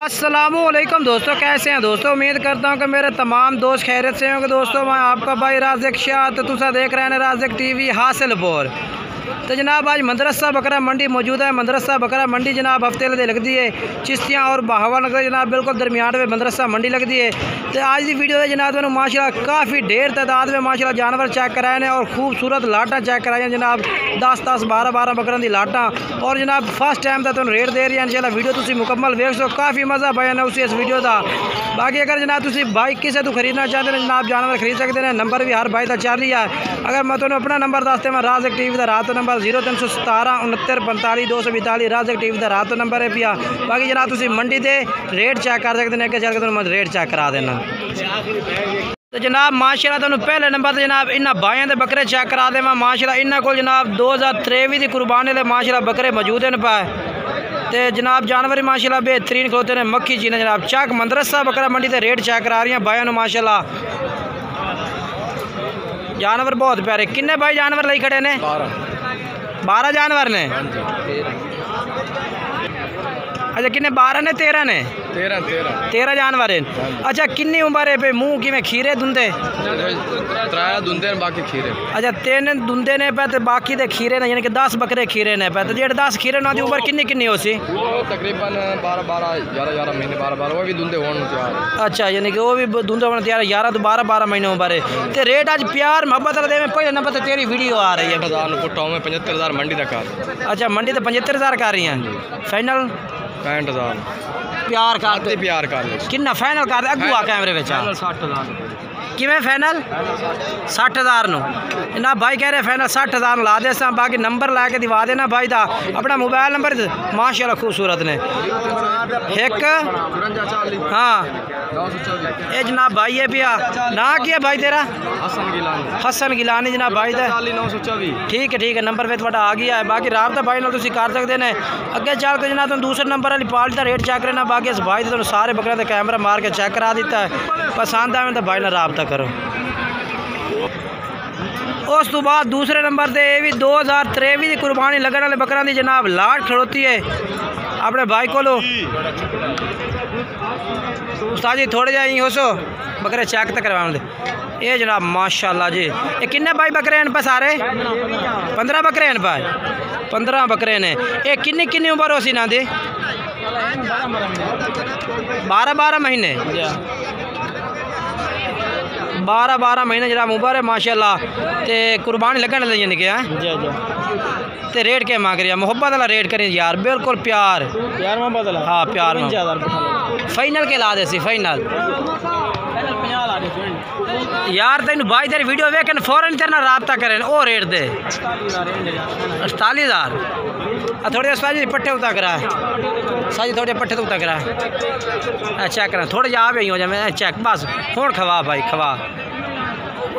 अस्सलामुअलैकुम दोस्तों, कैसे हैं दोस्तों। उम्मीद करता हूं कि मेरे तमाम दोस्त खैरियत से होंगे। दोस्तों मैं आपका भाई राज़िक शाह, तो तुसा देख रहे हैं राज़िक टीवी हासिलपुर। तो जनाब आज मदरसा बकरा मंडी मौजूद है। मदरसा बकरा मंडी जनाब हफ्ते लगती है चिश्तियाँ और बहावा नगर जनाब बिल्कुल दरमियान में मदरसा मंडी लगती है। तो आज की वीडियो है जनाब मैंने माशाल्लाह काफ़ी ढेर तादाद में माशाल्लाह जानवर चेक कराए ने और खूबसूरत लाटा चेक कराई जनाब 10-10 12-12 बकरों की लाटा। और जनाब फर्स्ट टाइम तो रेट दे रही है इंशाल्लाह। वीडियो तुम मुकम्मल वेख सो, काफ़ी मज़ा पाया ना उसी इस वीडियो का। बाकी अगर जनाब तुम बाइक किसी तो खरीदना चाहते हैं जनाब जानवर खरीद सकते हैं। नंबर भी हर बाई का चल रही है। अगर मैं तुम्हें अपना नंबर दसते मैं राज़िक टीवी का रात नंबर 0317 69 45 242 राज़िक टीवी का रात नंबर है पिया। बाकी जनाब तुम मंडी के रेट चेक कर सकते हैं। अगर चल के मैं रेट चेक करा देना। तो जनाब माशाल्लाह तुहानू पहले नंबर जनाब इन्होंने बाइयों के बकरे चेक करा देव। माशाल्लाह इन्होंने को जनाब 2023 की कुर्बानी के माशाल्लाह बकरे मौजूद हैं पाए। तो जनाब जानवर माशाल्लाह बेहतरीन खलोते हैं। मक्खी चीने जनाब चक मदरसा बकरा मंडी के रेट चेक करा रही हैं बाइयों माशाल्लाह। जानवर बहुत प्यारे। किन्ने भाई जानवर ले खड़े ने? 12 जानवर ने। अच्छा किन्ने 12 ने 13 ने? 13 जानवर हैं। अच्छा किन्नी उम्र है पे मुँह कि खीरे दुंदे? दुंदे बाकी खीरे। अच्छा 3 दुंदे ने पे बाकी दे खीरे ने, यानी कि 10 बकरे खीरे ने पे। तो जेड 10 खीरे ना उम्र किन्नी किन्नी हो सी? तकरीबन 12-11 महीने 12 वो भी दुंदे होने तैयार। अच्छा यानी कि वो भी दुंदे होने तैयार 11 तो 12 महीने उम्र है। तो रेट आज प्यार मोहब्बत दे में पहले नंबर तो तेरी वीडियो आ रही है। 75,000 मंडी तक कर। अच्छा मंडी तो 75,000 कर रही हैं। फाइनल 65,000 प्यार कर प्यार कर किन्ना फाइनल कर अगू आ कैमरे में 60,000 किमें फाइनल 60,000 नो जनाब भाई कह रहे फाइनल 60,000 ला दे। बाकी नंबर ला के दिवा देना भाई दा अपना मोबाइल नंबर माशाल्लाह खूबसूरत ने एक। हाँ ये जनाब भाई है पिया ना किया भाई तेरा? हसन गिलानी जनाब भाई दा। ठीक है नंबर पे थोड़ा आ गया है। बाकी राबता भाई नाल तुसीं कर सकते हैं। अगे चल के जनाब तुम दूसरे नंबर वाली पार्टी का रेट चेक करना। बाकी इस भाई तुम सारे बकरे का कैमरा मार के चेक करा दिता है। पसंद आए तो भाई नाल राबता करो। उस तो बाद दूसरे नंबर से ये भी 2023 की कुर्बानी लगने वाले बकरा की जनाब लाट खड़ोती है अपने भाई को। उस्ताद जी थोड़े जा हो सो बकरे चेक तो करवा दे। ये जनाब माशाल्लाह जी ये किन्ने भाई बकरे हैं पे सारे? 15 बकरे हैं पाए। 15 बकरे ने। ये किन्नी किन्नी उम्र हो सी ना दी? 12 महीने 12 महीने जनाब उम्र है माशाल्लाह। ते कुर्बानी लगने लगी यानी कि ते रेट क्या मांग रही है? मोहब्बत वाला रेट करें यार बिल्कुल प्यार मोहब्बत वाला। हाँ प्यार फाइनल के ला दे सी फाइनल यार तेन भाई तेरी वीडियो वेख फौरन तेरे राबता करें वो रेट दे 48,000। थोड़े उस्ताद जी पट्टे उता करा साजी थोड़े पट्टे तो उता करा चेक करा थोड़े जा भी हो जाए चेक बस हूँ खवा भाई खवा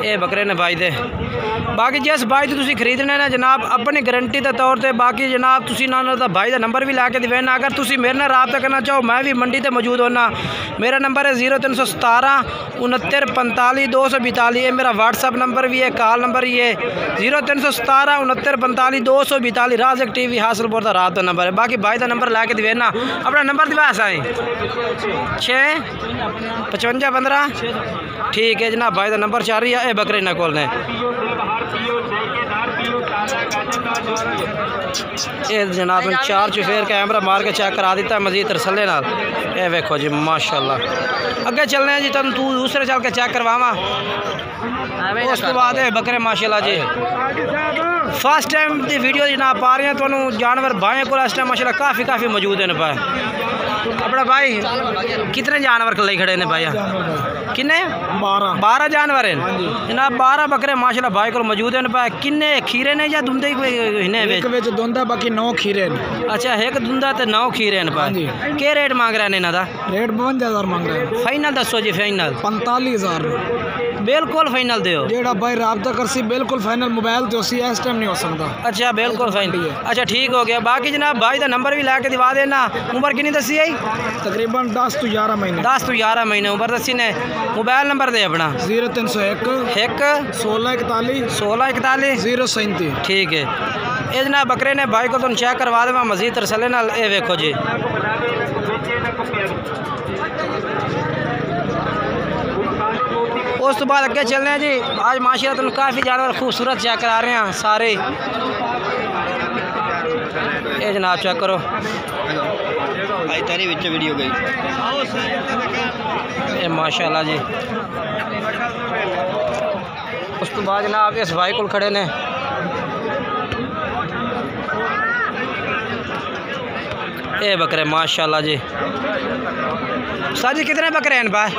ये बकरे ने भाई दे। बाकी जिस भाई तो तुम खरीदने ने जनाब अपनी गारंटी के तौर पर। बाकी जनाब तुम भाई का नंबर भी लैके देना। अगर तुम मेरे नाल राबता करना चाहो मैं भी मंडी ते मौजूद होना। मेरा नंबर है 0317 69 45 242। ये मेरा व्हाट्सअप नंबर भी है, कॉल नंबर ही है 0317 69 45 242 राज़िक टीवी हासिलपुर का रात का नंबर है। बाकी भाई का नंबर लैके देना। अपना नंबर दिवा साई 6 55 15। ठीक है जनाब भाई का नंबर चल रही है। ये बकरे ना कोल ने ये जनाब चार चुफेर कैमरा मार के चेक करा दिता मजीद तरसले नाल। ये वेखो जी माशाल्लाह। अगे चलने हैं जी तुम तू दूसरे चल के चेक करवावा। उस तो बाद बकरे माशाल्लाह जी फर्स्ट टाइम की वीडियो जनाब पा रहे हैं। तो जानवर भाई को इस टाइम माशाल्लाह काफ़ी मौजूद हैं पाए। अपना भाई कितने जानवर ले खड़े ने भाई? किन्ने? 12 जानवर हैं जनाब। 12 बकरे माशाल्लाह भाई को मौजूद हैं पाए। किन्ने खीरे ने या दुंदे एक दुंदा बाकी 9 खीरे ने। अच्छा एक दुंदा ते 9 खीरे ने पाए। के रेट मांग रहे हैं इन्हों का? रेट 52,000 मांग रहे हैं। फाइनल दसो जी फाइनल 45,000 बिल्कुल फाइनल दो जेड़ा भाई राबता कर सी बिल्कुल फाइनल मोबाइल तो सी इस टाइम नहीं हो सकता। अच्छा बिल्कुल फाइनल। अच्छा ठीक हो गया। बाकी जनाब भाई का नंबर भी लैके दिवा देना। उम्र कितनी दसी आई? तकरीबन 10 तो 11 महीने 10 तो 11 महीने उम्र दसी ने। मोबाइल नंबर दे अपना 0301 1641 037। ठीक है ये जनाब बकरे ने भाई को तुम चेक करवा देवा मजीद तरसले नाल। ये वेखो जी उस तो बाद अगे चलने हैं जी। आज माशाल्लाह तुम काफ़ी जानवर खूबसूरत चेक करा रहे हैं सारे। ये जनाब चेक करो तेरी विच वीडियो गई ये माशाल्लाह जी। उस तो बाद जनाब इस भाई को खड़े ने ये बकरे माशाल्लाह जी। साजी कितने बकरे हैं भाई?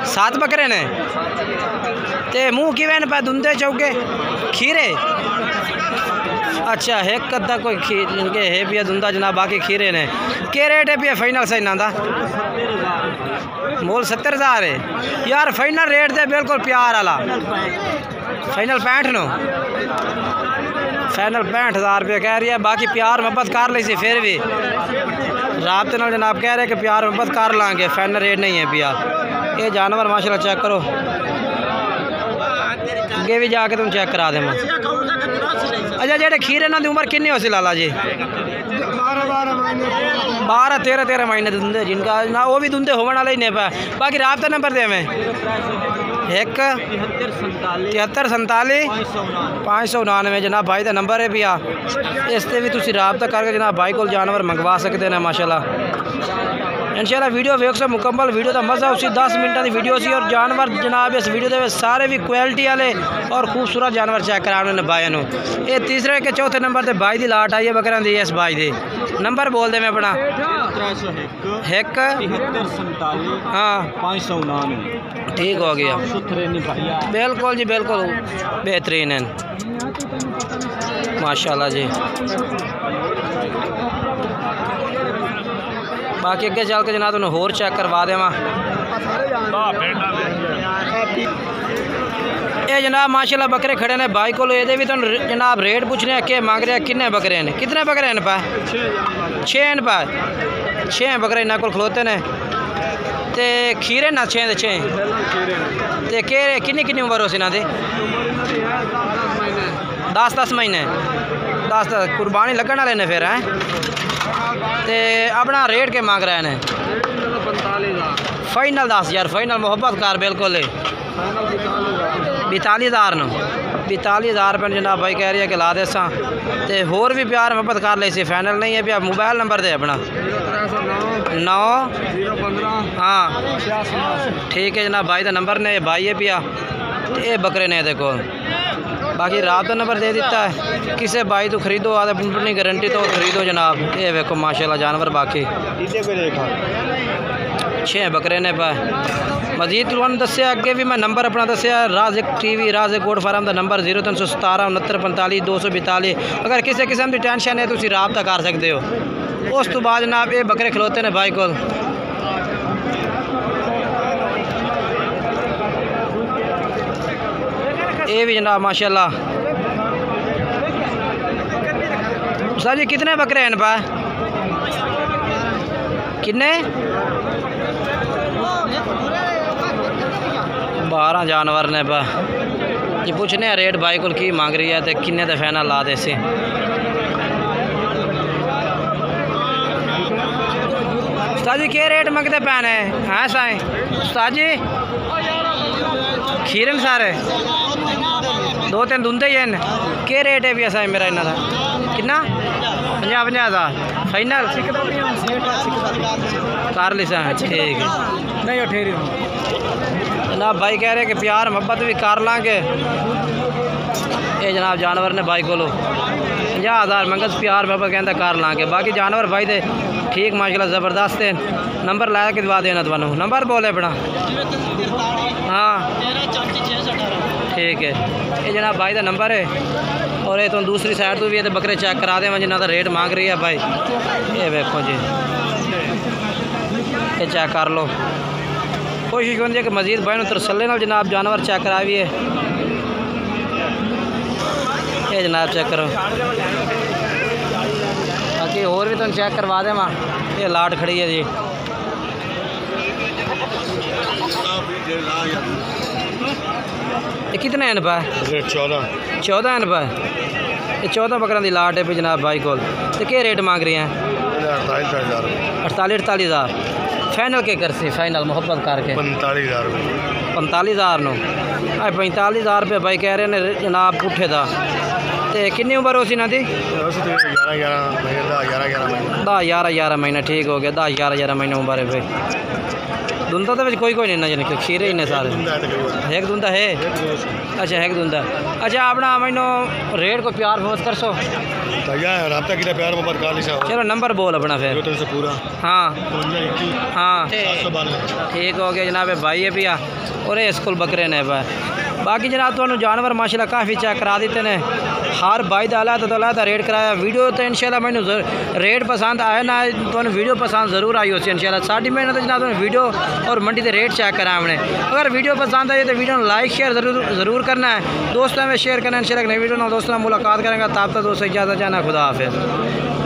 7 बकरे ने। ते मुँह की वैन पा धुंधे चौके खीरे। अच्छा एक अद्धा कोई इनके है पिया धुंधा जनाब, बाकी खीरे ने। के रेट है पिया फाइनल सही ना था? मोल 70,000 है यार। फाइनल रेट दे बिल्कुल प्यार वाला। Final 65 no. फाइनल 65,000 रुपये कह रही है। बाकी प्यार मोहब्बत कर ली सी फिर भी राबते नाल जनाब कह रहे कि प्यार मोहब्बत कर लाँगे। फाइनल रेट नहीं है पिया। ये जानवर माशाल्लाह चेक करो। अगे भी जाके तुम चेक करा दे। अच्छा जेडे खीरे ना दी उम्र कितनी हो सी लाला जी? 12-13 महीने धुंधे जिनका ना वो भी धुंधे होने वाले ही नहीं पाए। बाकी राबता नंबर दे में 1-73-47-599 जनाब भाई का नंबर है भैया। इस पर भी तुम राबता करके जनाब भाई को जानवर मंगवा सकते हैं माशाल्लाह। इंशाल्लाह वीडियो वेख सो मुकम्मल वीडियो का मज़ा उसी 10 मिनट की वीडियो सी। और जानवर जनाब इस वीडियो के सारे भी क्वालिटी वाले और खूबसूरत जानवर चेक कराने भाई ने। ये तीसरे के चौथे नंबर से भाई की लाट आई है बकरा दी। इस भाई दे नंबर बोल दे मैं अपना 1-73-47 हाँ 599 ठीक हो गया। बिल्कुल जी बिल्कुल बेहतरीन है माशाल्लाह जी। बाकी अगे चल के जनाब तुम होर चेक करवा देवा। ये जनाब माशाल्लाह बकरे खड़े ने भाई को। ये भी तुम जनाब रेट पूछने हैं कि मांग रहे हैं किन्ने बकरे ने? कितने बकरे हैं पा? 6 पा। 6 बकरे इन्होंने को खलोते ने। ते खीरे ना 6 ते के किन्नी उम्र हो सी इन्हों की? 10 महीने 10 कुर्बानी लगन वाले ने फिर हैं। ते अपना रेट के मांग रहे हैं? फाइनल 10,000 फाइनल मोहब्बत कार बिल्कुल 42,000 नो। 42,000 रुपये जनाब भाई कह रही है कि ला दे सा। ते होर भी प्यार मोहब्बत कर ले सी। फाइनल नहीं है पिया। मोबाइल नंबर दे अपना 9 हाँ ठीक है जनाब भाई का नंबर ने भाई है पिया। ये बकरे ने देखो बाकी रात नंबर दे दिता है। किसी भाई तो खरीदो अपनी गारंटी तो खरीदो जनाब। ये देखो माशाल्लाह जानवर बाकी 6 बकरे ने पा। मजीद तुहानू दसिया अगे भी मैं नंबर अपना दसिया राज़िक टीवी राज़िक गोट फार्म का नंबर 0317 69 45 242। अगर किसी किस्म की टेंशन है तो राबता कर सकते हो। उस तो बाद जनाब ये बकरे खलोते ने भाई को। ये भी जनाब माशाल्लाह। सर जी कितने बकरे हैं पा? किन्ने? 12 जानवर ने पा। जी पूछने रेट भाई को की मांग रही है तो किन्ने तो फाइनल ला दे सी। उस्ताद जी के रेट मंगते पैने हैं साए? उस्ताद जी खीरन सारे 2-3 धुंधे ही हैं। के रेट है भी ऐसा मेरा इन्हों का कितना? 50,000 फाइनल कर ली सा। ठीक है नहीं ठेरी जनाब भाई कह रहे कि प्यार मोहब्बत भी कर लाँगे। ये जनाब जानवर ने भाई को 50,000 मंगत प्यार मोहब्बत कहता कर लाँगे। बाकी जानवर भाई दे ठीक माशाल्लाह ज़बरदस्त है। नंबर लाया के दवा देना थानू नंबर बोले अपना हाँ ठीक है। ये जनाब भाई का नंबर है। और ये तो दूसरी साइड तो भी ये बकरे चेक करा दें जिन्हों का रेट मांग रही है भाई। ये देखो जी ये चेक कर लो। कोशिश होती है कि मजीद भाई तरसले नाल जनाब जानवर चेक कराइए। ये जनाब चेक करो। बाकी होर भी तुम चेक करवा दें। ये लाट खड़ी है जी। ये कितने हैं पा? 14 हैं पा। ये 14 बकरों की लाट है भी जनाब भाई को। तो क्या रेट मांग रही हैं? 48,000 फाइनल के कर सी फाइनल मोहब्बत करके 45,000 रुपये 45,000 नो 45,000 रुपये भाई कह रहे ने जनाब पुठे दा ते कितनी उम्र हो सी ना दी 11 महीना ठीक हो गया 11 महीना उम्र है भाई दुंदा तो कोई नहीं ना जाने खीरे ही ने सारे एक दुंदा है अच्छा एक दुंदा अच्छा अपना मैनो रेट को प्यार फोर्स कर सो राब्ता किया प्यार मोहब्बत कर लिया चलो नंबर बोल अपना फिर पूरा हाँ हाँ 792 ठीक हो गया जनाब भाई है पिया और ये स्कूल बकरे ने बाकी जनाब तो जानवर माशाल्लाह काफ़ी चेक करा देते हैं हर भाई का अलग रेट कराया वीडियो तो इंशाल्लाह मैंने रेट पसंद आया ना तो वीडियो पसंद जरूर आई हो इंशाल्लाह साड़ी मेहनत तो जनाब वीडियो और मंडी के रेट चेक करा हमने अगर वीडियो पसंद आई तो वीडियो लाइक शेयर ज़रूर करना है दोस्तों में शेयर करना है इंशाल्लाह नई वीडियो ना दोस्तों मुलाकात करेंगे तब तक दोस्तों इजाज़त जाना खुदा हाफिज़।